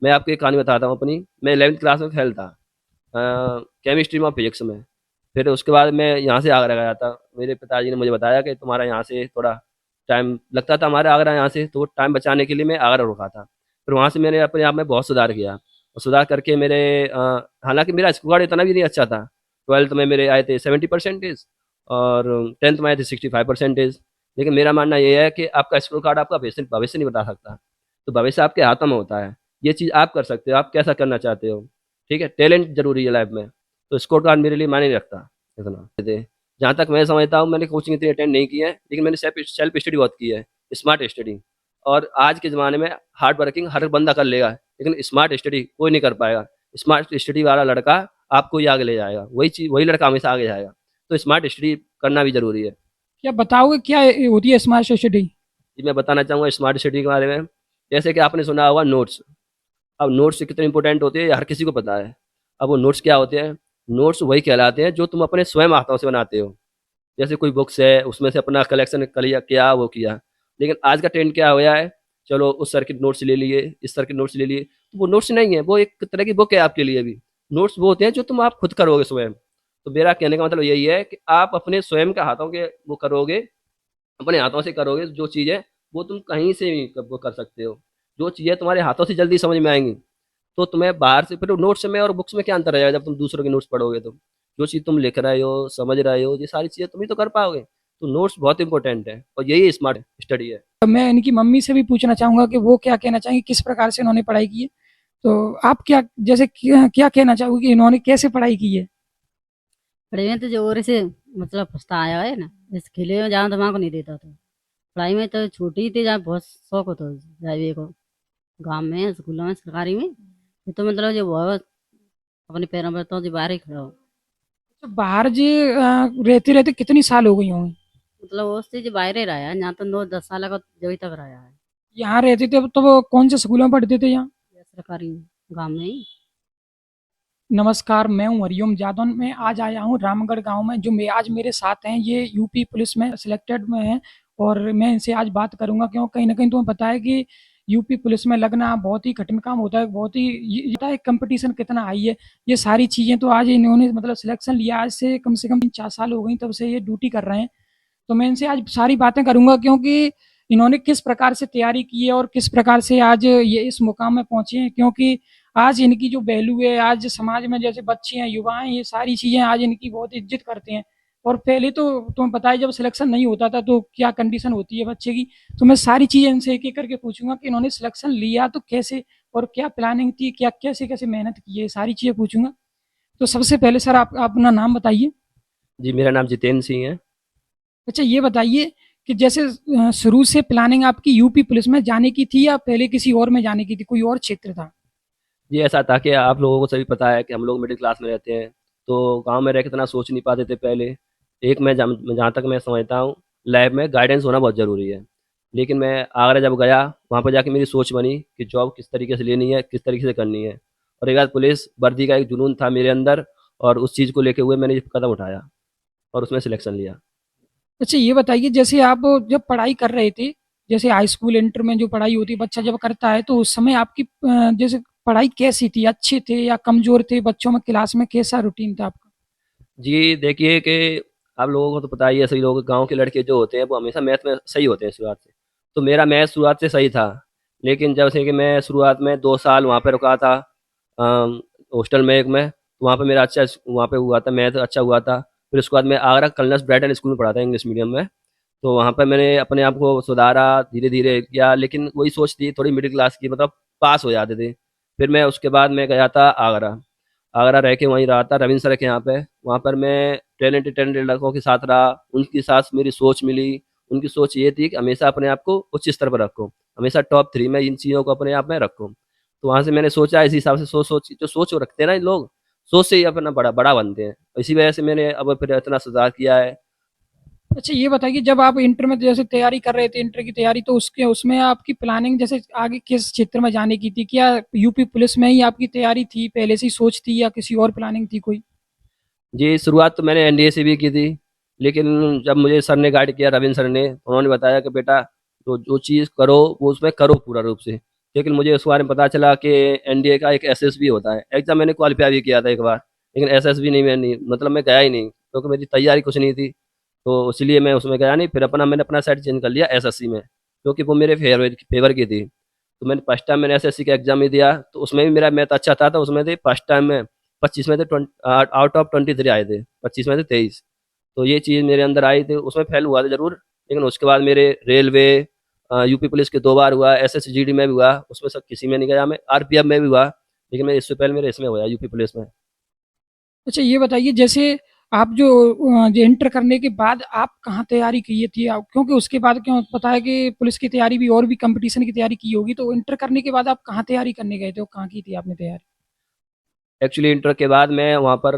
मैं आपको एक कहानी बताता हूँ अपनी। मैं 11th क्लास में फेल था केमिस्ट्री में और फिजिक्स में। फिर उसके बाद मैं यहाँ से आगरा गया था। मेरे पिताजी ने मुझे बताया कि तुम्हारा यहाँ से थोड़ा टाइम लगता था हमारा आगरा यहाँ से, तो वो टाइम बचाने के लिए मैं आगरा रुका था। फिर वहाँ से मैंने अपने आप में बहुत सुधार किया और सुधार करके मेरे हालाँकि मेरा स्कोर कार्ड इतना भी नहीं अच्छा था। 12th में मेरे आए थे 70% और 10th में आए थे 65%। लेकिन मेरा मानना ये है कि आपका स्कोर कार्ड आपका भविष्य भविष्य नहीं बता सकता। तो भविष्य आपके हाथों में होता है। ये चीज़ आप कर सकते हो, आप कैसा करना चाहते हो। ठीक है, टैलेंट ज़रूरी है लाइफ में। तो स्कोर कार्ड मेरे लिए मायने नहीं रखता इतना। जहाँ तक मैं समझता हूँ, मैंने कोचिंग इतनी अटेंड नहीं की है, लेकिन मैंने सेल्फ स्टडी बहुत की है, स्मार्ट स्टडी। और आज के ज़माने में हार्ड वर्किंग हर बंदा कर लेगा, लेकिन स्मार्ट स्टडी कोई नहीं कर पाएगा। स्मार्ट स्टडी वाला लड़का आपको ही आगे ले जाएगा, वही लड़का हमेशा आगे जाएगा। तो स्मार्ट स्टडी करना भी ज़रूरी है। क्या बताओगे क्या होती है स्मार्ट स्टडी? जी, मैं बताना चाहूँगा स्मार्ट स्टडी के बारे में। जैसे कि आपने सुना होगा नोट्स। अब नोट्स कितने इंपॉर्टेंट होते हैं, ये हर किसी को पता है। अब वो नोट्स क्या होते हैं? नोट्स वही कहलाते हैं जो तुम अपने स्वयं हाथों से बनाते हो। जैसे कोई बुक्स है, उसमें से अपना कलेक्शन कर लिया, क्या वो किया। लेकिन आज का ट्रेंड क्या हो गया है? चलो उस सर के नोट्स ले लिए, इस सर के नोट्स ले लिए। तो वो नोट्स नहीं है, वो एक तरह की बुक है आपके लिए भी। नोट्स वो होते हैं जो तुम आप खुद करोगे स्वयं। तो मेरा कहने का मतलब यही है कि आप अपने स्वयं के हाथों के वो करोगे, अपने हाथों से करोगे जो चीज़ें, वो तुम कहीं से भी वो कर सकते हो। जो चीज़ें तुम्हारे हाथों से जल्दी समझ में आएँगी, तो तुम्हें बाहर से फिर नोट्स में और बुक्स में क्या अंतर रहेगा जब तुम दूसरों के नोट्स पढ़ोगे तो। जो चीज़ तुम लिख रहे हो, समझ रहे हो, ये सारी चीज़ें तुम ही तो कर पाओगे। तो नोट्स बहुत इंपॉर्टेंट है और यही स्मार्ट स्टडी है। तो मैं इनकी मम्मी से भी पूछना चाहूंगा कि वो क्या कहना चाहेंगे, किस प्रकार से इन्होंने पढ़ाई की है। तो आप क्या, जैसे क्या कहना चाहोगे कि इन्होंने कैसे पढ़ाई की है? पढ़ाई में तो जोर से मतलब पछताया है ना। इस खेले में ज्यादा दिमाग नहीं देता था। पढ़ाई में तो छोटी थी, जहाँ बहुत शौक होता था जावे को। गाँव में स्कूलों में सरकारी में ये तो मतलब जो बहुत अपने पैरों पर तो जो बाहर ही खड़ा हो। तो बाहर जी रहते रहते कितनी साल हो गई होंगी? मतलब वो चीज बाहर ही रहा है, यहाँ तो 9-10 साल का जब तक रहा है। यहाँ रहते थे तो वो कौन से स्कूलों में पढ़ते थे यहाँ? ये सरकारी गाँव में ही। नमस्कार, मैं हूँ हरिओम जादव। मैं आज आया हूँ रामगढ़ गांव में। जो मैं आज मेरे साथ हैं, ये यूपी पुलिस में सिलेक्टेड में हैं और मैं इनसे आज बात करूंगा, क्यों कहीं ना कहीं तुम्हें पता है कि यूपी पुलिस में लगना बहुत ही कठिन काम होता है। बहुत ही ये पता है कंपटीशन कितना हाई है। ये सारी चीज़ें तो आज इन्होंने मतलब सिलेक्शन लिया, आज से कम 3-4 साल हो गई तब से ये ड्यूटी कर रहे हैं। तो मैं इनसे आज सारी बातें करूंगा, क्योंकि इन्होंने किस प्रकार से तैयारी की है और किस प्रकार से आज ये इस मुकाम में पहुंचे हैं। क्योंकि आज इनकी जो वैल्यू है, आज समाज में जैसे बच्चे हैं, युवा हैं, ये सारी चीज़ें आज इनकी बहुत इज्जत करते हैं। और पहले तो तुम्हें पता है जब सिलेक्शन नहीं होता था तो क्या कंडीशन होती है बच्चे की। तो मैं सारी चीज़ें इनसे एक एक करके पूछूंगा कि इन्होंने सिलेक्शन लिया तो कैसे, और क्या प्लानिंग थी, क्या कैसे कैसे मेहनत की है, सारी चीज़ें पूछूंगा। तो सबसे पहले सर आप अपना नाम बताइए। जी, मेरा नाम जितेंद्र सिंह है। अच्छा ये बताइए कि जैसे शुरू से प्लानिंग आपकी यूपी पुलिस में जाने की थी या पहले किसी और में जाने की थी, कोई और क्षेत्र था? जी, ऐसा था कि आप लोगों को सभी पता है कि हम लोग मिडिल क्लास में रहते हैं, तो गाँव में रह के इतना सोच नहीं पाते थे पहले। एक मैं जहाँ तक मैं समझता हूँ, लाइफ में गाइडेंस होना बहुत ज़रूरी है। लेकिन मैं आगरा जब गया, वहाँ पर जाके मेरी सोच बनी कि जॉब किस तरीके से लेनी है, किस तरीके से करनी है। और एक बार पुलिस वर्दी का एक जुनून था मेरे अंदर, और उस चीज़ को लेके हुए मैंने ये कदम उठाया और उसमें सिलेक्शन लिया। अच्छा ये बताइए, जैसे आप जब पढ़ाई कर रहे थे, जैसे हाई स्कूल इंटर में जो पढ़ाई होती है बच्चा जब करता है, तो उस समय आपकी जैसे पढ़ाई कैसी थी, अच्छे थे या कमजोर थे बच्चों में, क्लास में कैसा रूटीन था आपका? जी, देखिए कि आप लोगों को तो पता ही है, सभी लोग गाँव के लड़के जो होते हैं वो हमेशा मैथ में सही होते हैं शुरुआत से। तो मेरा मैथ शुरुआत से सही था। लेकिन जब से कि मैं शुरुआत में 2 साल वहाँ पे रुका था हॉस्टल में एक में, तो वहाँ पे मेरा अच्छा वहाँ पे हुआ था, मैथ अच्छा हुआ था। फिर उसके बाद मैं आगरा कलनस ब्राइटन स्कूल में पढ़ा था इंग्लिश मीडियम में। तो वहाँ पे मैंने अपने आप को सुधारा, धीरे-धीरे किया, लेकिन वही सोच थी थोड़ी मिडिल क्लास की, मतलब पास हो जाते थे। फिर मैं उसके बाद मैं गया था आगरा। आगरा रह के वहीं रहा था रवींद्र सर के यहाँ पे। वहाँ पर मैं टैलेंटेड लड़कों के साथ रहा, उनके साथ मेरी सोच मिली। उनकी सोच ये थी कि हमेशा अपने आप को उच्च स्तर पर रखो, हमेशा टॉप 3 में इन चीज़ों को अपने आप में रखो। तो वहाँ से मैंने सोचा, इसी हिसाब से सोच वो रखते हैं ना लोग, सोच से ही अपना बड़ा बड़ा बनते हैं। इसी वजह से मैंने अब फिर इतना सुधार किया है। अच्छा ये बताइए, जब आप इंटर में जैसे तैयारी कर रहे थे, इंटर की तैयारी, तो उसके उसमें आपकी प्लानिंग जैसे आगे किस क्षेत्र में जाने की थी? क्या यूपी पुलिस में ही आपकी तैयारी थी, पहले से ही सोच थी, या किसी और प्लानिंग थी कोई? जी, शुरुआत तो मैंने एनडीए से भी की थी, लेकिन जब मुझे सर ने गाइड किया, रविंद्र सर ने, उन्होंने बताया कि बेटा, तो जो चीज़ करो वो उसमें करो पूरा रूप से। लेकिन मुझे उस बारे में पता चला कि एनडीए का एक एसएसबी होता है। एग्ज़ाम मैंने क्वालिफ़ाई भी किया था एक बार, लेकिन एसएसबी नहीं, मैं नहीं मतलब मैं गया ही नहीं, क्योंकि मेरी तैयारी कुछ नहीं थी, तो इसलिए मैं उसमें गया नहीं। फिर मैंने अपना साइड चेंज कर लिया एसएससी में, क्योंकि वो मेरे फेवर की थी। तो मैंने फर्स्ट टाइम मैंने एसएससी का एग्ज़ाम ही दिया, तो उसमें भी मेरा मैथ अच्छा था, तो उसमें थे फर्स्ट टाइम में 25 में थे, आउट ऑफ 23 आए थे, 25 में थे 23। तो ये चीज़ मेरे अंदर आई थी, उसमें फेल हुआ था ज़रूर, लेकिन उसके बाद मेरे रेलवे, यूपी पुलिस के 2 बार हुआ, एसएसजीडी में भी हुआ, उसमें सब किसी में नहीं गया मैं, आरपीएफ में भी हुआ, लेकिन मैं इससे पहले मेरे इसमें हुआ यूपी पुलिस में। अच्छा ये बताइए, जैसे आप जो इंटर करने के बाद आप कहाँ तैयारी की थी आप, क्योंकि उसके बाद क्यों पता है कि पुलिस की तैयारी भी और भी कंपटीशन की तैयारी की होगी, तो इंटर करने के बाद आप कहाँ तैयारी करने गए थे और कहाँ की थी आपने तैयारी? एक्चुअली इंटर के बाद मैं वहाँ पर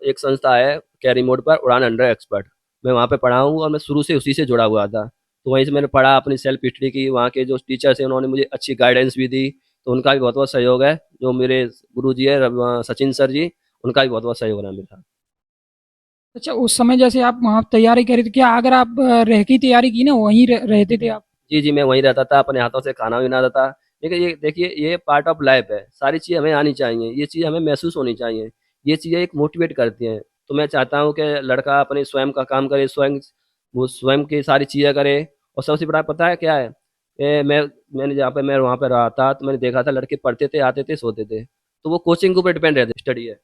एक संस्था है कैरी मोड पर, उड़ान अंडर एक्सपर्ट, मैं वहाँ पे पढ़ा हूँ और मैं शुरू से उसी से जुड़ा हुआ था। तो वहीं से मैंने पढ़ा, अपनी सेल्फ हिस्ट्री की, वहाँ के जो टीचर्स हैं उन्होंने मुझे अच्छी गाइडेंस भी दी, तो उनका भी बहुत बहुत सहयोग है। जो मेरे गुरु जी है सचिन सर जी, उनका भी बहुत बहुत सहयोग रहा मेरा। अच्छा उस समय जैसे आप वहाँ तैयारी कर रहे थे, क्या अगर आप रह की तैयारी की ना वहीं रहते थे आप? जी, जी, मैं वहीं रहता था, अपने हाथों से खाना भी बनाता था। देखिए ये देखिए, ये पार्ट ऑफ लाइफ़ है, सारी चीज़ें हमें आनी चाहिए, ये चीज़ हमें महसूस होनी चाहिए, ये चीज़ें एक मोटिवेट करती हैं। तो मैं चाहता हूँ कि लड़का अपने स्वयं का काम करे, स्वयं वो स्वयं की सारी चीज़ें करे। और सबसे बड़ा पता है क्या है? मैंने जहाँ पे मैं वहाँ पे रहा था, तो मैंने देखा था लड़के पढ़ते थे, आते थे, सोते थे। तो वो कोचिंग के ऊपर डिपेंड रहते, स्टडी है।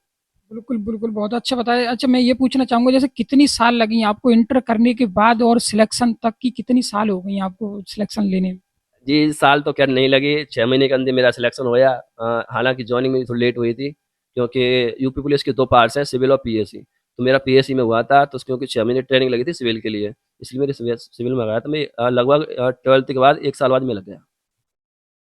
बिल्कुल, बिल्कुल, बहुत अच्छा बताया। अच्छा मैं ये पूछना चाहूँगा, जैसे कितनी साल लगी आपको इंटर करने के बाद और सिलेक्शन तक की, कितनी साल हो गई आपको सिलेक्शन लेने में? जी, साल तो खैर नहीं लगी, 6 महीने के अंदर मेरा सिलेक्शन हो गया। हालाँकि जॉइनिंग मेरी थोड़ी लेट हुई थी, क्योंकि यूपी पुलिस के 2 पार्ट्स हैं, सिविल और पीएसी। तो मेरा पीएसी में हुआ था, तो क्योंकि 6 महीने ट्रेनिंग लगी थी सिविल के लिए, इसलिए मेरे सिविल में गया, तो मैं लगभग 12th के बाद 1 साल बाद मैं लग गया।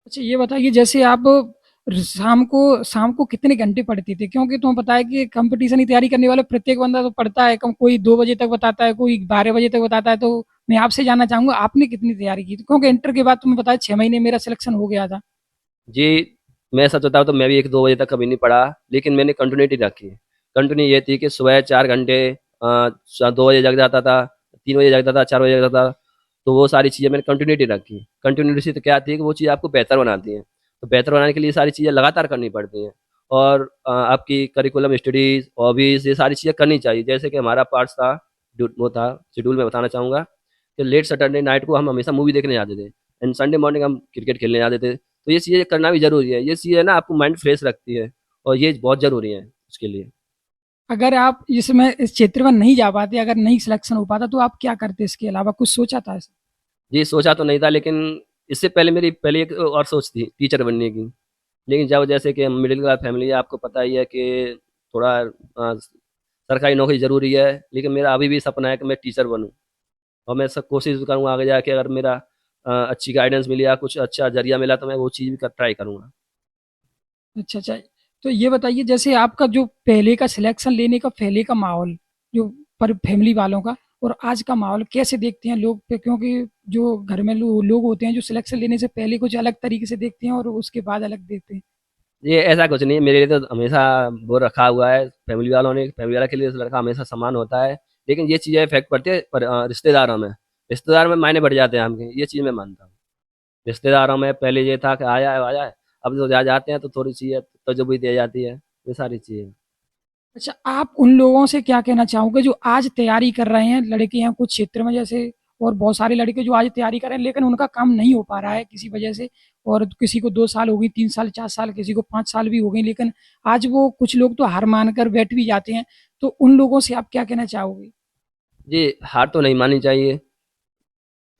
अच्छा ये बताइए, जैसे आप शाम को कितने घंटे पढ़ते थे? क्योंकि तुम्हें पता है कि कंपटीशन की तैयारी करने वाले प्रत्येक बंदा तो पढ़ता है कम, कोई 2 बजे तक बताता है, कोई 12 बजे तक बताता है, तो मैं आपसे जानना चाहूँगा आपने कितनी तैयारी की थी? क्योंकि इंटर के बाद तुम्हें पता है 6 महीने मेरा सिलेक्शन हो गया था। जी, मैं सच बताऊँ तो मैं भी 1-2 बजे तक कभी नहीं पढ़ा, लेकिन मैंने कंटिन्यूटी रखी। कंटिन्यू ये थी कि सुबह 4 घंटे, 2 बजे जग जाता था, 3 बजे जगता था, 4 बजे जगता था। तो वो सारी चीज़ें मैंने कंटिन्यूटी रखी। कंटिन्यूटी से तो क्या आती है कि वो चीज़ आपको बेहतर बनाती हैं। तो बेहतर बनाने के लिए सारी चीज़ें लगातार करनी पड़ती हैं, और आपकी करिकुलम स्टडीज़, हॉबीज़, ये सारी चीज़ें करनी चाहिए। जैसे कि हमारा पार्ट्स था, वो था शेड्यूल, मैं बताना चाहूँगा कि लेट सैटरडे नाइट को हम हमेशा मूवी देखने जाते थे, एंड संडे मॉर्निंग हम क्रिकेट खेलने जाते थे। तो ये चीज़ें करना भी ज़रूरी है। ये चीज़ें ना आपको माइंड फ्रेश रखती है, और ये बहुत ज़रूरी है उसके लिए। अगर आप इसमें इस क्षेत्र में नहीं जा पाते, अगर नहीं सिलेक्शन हो पाता, तो आप क्या करते इसके अलावा? कुछ सोचा था ऐसा? जी, सोचा तो नहीं था, लेकिन इससे पहले मेरी पहले एक और सोच थी टीचर बनने की। लेकिन जब जैसे कि मिडिल क्लास फैमिली है, आपको पता ही है कि थोड़ा सरकारी नौकरी ज़रूरी है, लेकिन मेरा अभी भी सपना है कि मैं टीचर बनूँ। और मैं सब कोशिश करूँगा आगे जाके, अगर मेरा अच्छी गाइडेंस मिली या कुछ अच्छा ज़रिया मिला, तो मैं वो चीज़ भी ट्राई करूँगा। अच्छा, अच्छा। तो ये बताइए, जैसे आपका जो पहले का सिलेक्शन लेने का पहले का माहौल, जो पर फैमिली वालों का, और आज का माहौल कैसे देखते हैं लोग पे? क्योंकि जो घर में लोग होते हैं जो सिलेक्शन लेने से पहले कुछ अलग तरीके से देखते हैं और उसके बाद अलग देखते हैं। ये ऐसा कुछ नहीं है, मेरे लिए तो हमेशा वो रखा हुआ है फैमिली वालों ने, फैमिली वाला के लिए लड़का हमेशा समान होता है। लेकिन ये चीज़ें इफेक्ट पड़ती है पर रिश्तेदारों में, रिश्तेदार में मायने बढ़ जाते हैं हमके, ये चीज़ मैं मानता हूँ। रिश्तेदारों में पहले ये था कि आया है, अब तो जा जाते हैं तो थोड़ी चीज़ें तजुर्बे दी जाती है, ये सारी चीज़ें। अच्छा, आप उन लोगों से क्या कहना चाहोगे जो आज तैयारी कर रहे हैं, लड़के हैं कुछ क्षेत्र में जैसे, और बहुत सारे लड़के जो आज तैयारी कर रहे हैं लेकिन उनका काम नहीं हो पा रहा है किसी वजह से, और किसी को 2 साल हो गई, 3 साल, 4 साल, किसी को 5 साल भी हो गई, लेकिन आज वो कुछ लोग तो हार मान कर बैठ भी जाते हैं, तो उन लोगों से आप क्या कहना चाहोगे? जी, हार तो नहीं माननी चाहिए।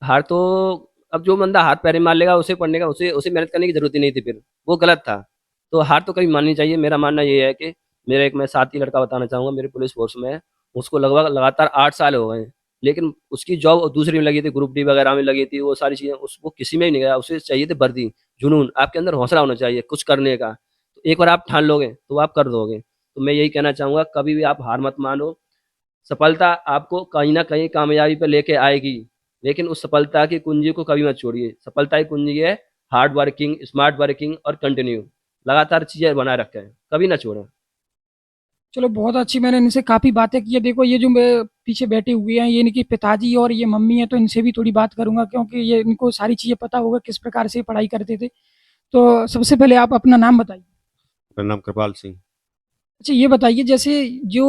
हार तो, अब जो बंदा हाथ पैर में मार लेगा, उसे पढ़ने का, उसे उसे मेहनत करने की ज़रूरत ही नहीं थी फिर, वो गलत था। तो हार तो कभी माननी चाहिए। मेरा मानना ये है कि मेरा एक मैं साथी लड़का बताना चाहूँगा, मेरे पुलिस फ़ोर्स में है, उसको लगभग लगातार 8 साल हो गए हैं, लेकिन उसकी जॉब दूसरी में लगी थी, ग्रुप डी वगैरह में लगी थी, वो सारी चीज़ें वो किसी में ही नहीं गया, उसे चाहिए थी वर्दी, जुनून, आपके अंदर हौसला होना चाहिए कुछ करने का। तो एक बार आप ठान लोगे, तो आप कर दोगे। तो मैं यही कहना चाहूँगा, कभी भी आप हार मत मानो, सफलता आपको कहीं न कहीं कामयाबी पे लेके आएगी, लेकिन उस सफलता की कुंजी को कभी मत छोड़िए। सफलता की कुंजी है हार्ड वर्किंग, स्मार्ट वर्किंग और कंटिन्यू। लगातार चीज़ें बनाए रखें, कभी ना छोड़ें। चलो बहुत अच्छी, मैंने इनसे काफ़ी बातें की है। देखो ये जो पीछे बैठे हुए हैं, ये इनके पिताजी और ये मम्मी है, तो इनसे भी थोड़ी बात करूंगा क्योंकि ये इनको सारी चीज़ें पता होगा किस प्रकार से पढ़ाई करते थे। तो सबसे पहले आप अपना नाम बताइए। मेरा नाम कृपाल सिंह। अच्छा ये बताइए, जैसे जो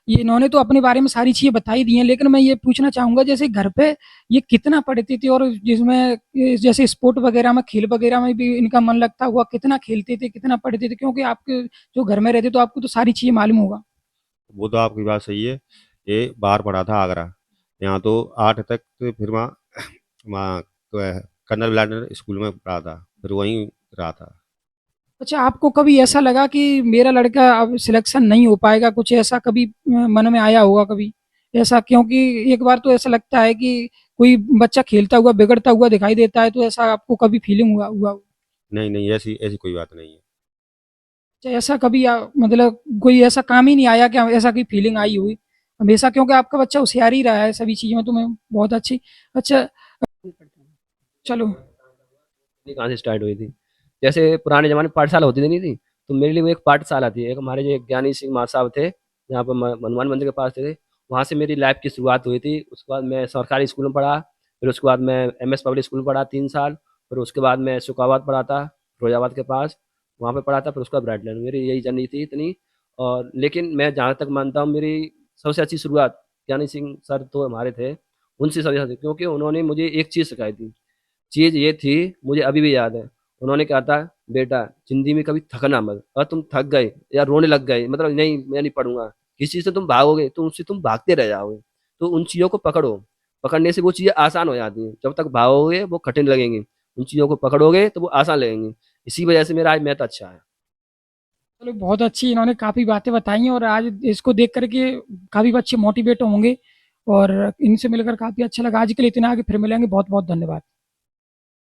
ये इन्होंने तो अपने बारे में सारी चीज़ें बता ही दी हैं, लेकिन मैं ये पूछना चाहूँगा जैसे घर पे ये कितना पढ़ती थी, और जिसमें जैसे स्पोर्ट वगैरह में, खेल वगैरह में भी इनका मन लगता हुआ, कितना खेलते थे, कितना पढ़ते थे? क्योंकि आपके जो घर में रहते तो आपको तो सारी चीज़ें मालूम होगा। वो तो आपकी बात सही है। ये बाहर पढ़ा था आगरा, यहाँ तो 8 तक तो फिर वहाँ वहाँ तो कर्नल ब्लाडर स्कूल में पढ़ा था, फिर वहीं रहा था। अच्छा, आपको कभी ऐसा लगा कि मेरा लड़का अब सिलेक्शन नहीं हो पाएगा, कुछ ऐसा कभी मन में आया होगा कभी ऐसा? क्योंकि एक बार तो ऐसा लगता है कि कोई बच्चा खेलता हुआ बिगड़ता हुआ दिखाई देता है, तो ऐसा आपको कभी फीलिंग हुआ? नहीं नहीं, ऐसी ऐसी कोई बात नहीं है। अच्छा, ऐसा कभी मतलब कोई ऐसा काम ही नहीं आया कि ऐसा कोई फीलिंग आई हुई हमेशा? क्योंकि आपका बच्चा होशियार ही रहा है सभी चीज़ों में, तो मैं बहुत अच्छी। अच्छा चलो। ये कहाँ से स्टार्ट हुई थी? जैसे पुराने ज़माने में पाठशाला होती थी नहीं थी, तो मेरे लिए वो एक पाठशाला थी। एक हमारे जो ज्ञानी सिंह माँ साहब थे, यहाँ पर हनुमान मंदिर के पास थे, वहाँ से मेरी लाइफ की शुरुआत हुई थी। उसके बाद मैं सरकारी स्कूल में पढ़ा, फिर उसके बाद मैं एमएस पब्लिक स्कूल में पढ़ा 3 साल, फिर उसके बाद मैं शुकाबाद पढ़ा था, फिरोजाबाद के पास, वहाँ पे पढ़ा था, फिर उसके बाद ब्राइटलैंड। मेरी यही जर्नी थी इतनी। और लेकिन मैं जहाँ तक मानता हूँ, मेरी सबसे अच्छी शुरुआत ज्ञानी सिंह सर तो हमारे थे, उनसे सबसे ज़्यादा, क्योंकि उन्होंने मुझे एक चीज़ सिखाई थी। चीज़ ये थी, मुझे अभी भी याद है, उन्होंने कहा था, "बेटा, ज़िंदगी में कभी थकना मत, और तुम थक गए या रोने लग गए, मतलब नहीं मैं नहीं पढ़ूँगा, किसी चीज़ से तुम भागोगे तो उससे तुम भागते रह जाओगे। तो उन चीज़ों को पकड़ो, पकड़ने से वो चीज़ें आसान हो जाती हैं। जब तक भागोगे वो कठिन लगेंगी, उन चीज़ों को पकड़ोगे तो वो आसान लगेंगी। इसी वजह से मेरा आज मैथ अच्छा है। चलो बहुत अच्छी इन्होंने काफ़ी बातें बताई हैं, और आज इसको देख करके काफ़ी बच्चे मोटिवेट होंगे, और इनसे मिलकर काफ़ी अच्छा लगा। आज के लिए इतना, आगे फिर मिलेंगे। बहुत बहुत धन्यवाद।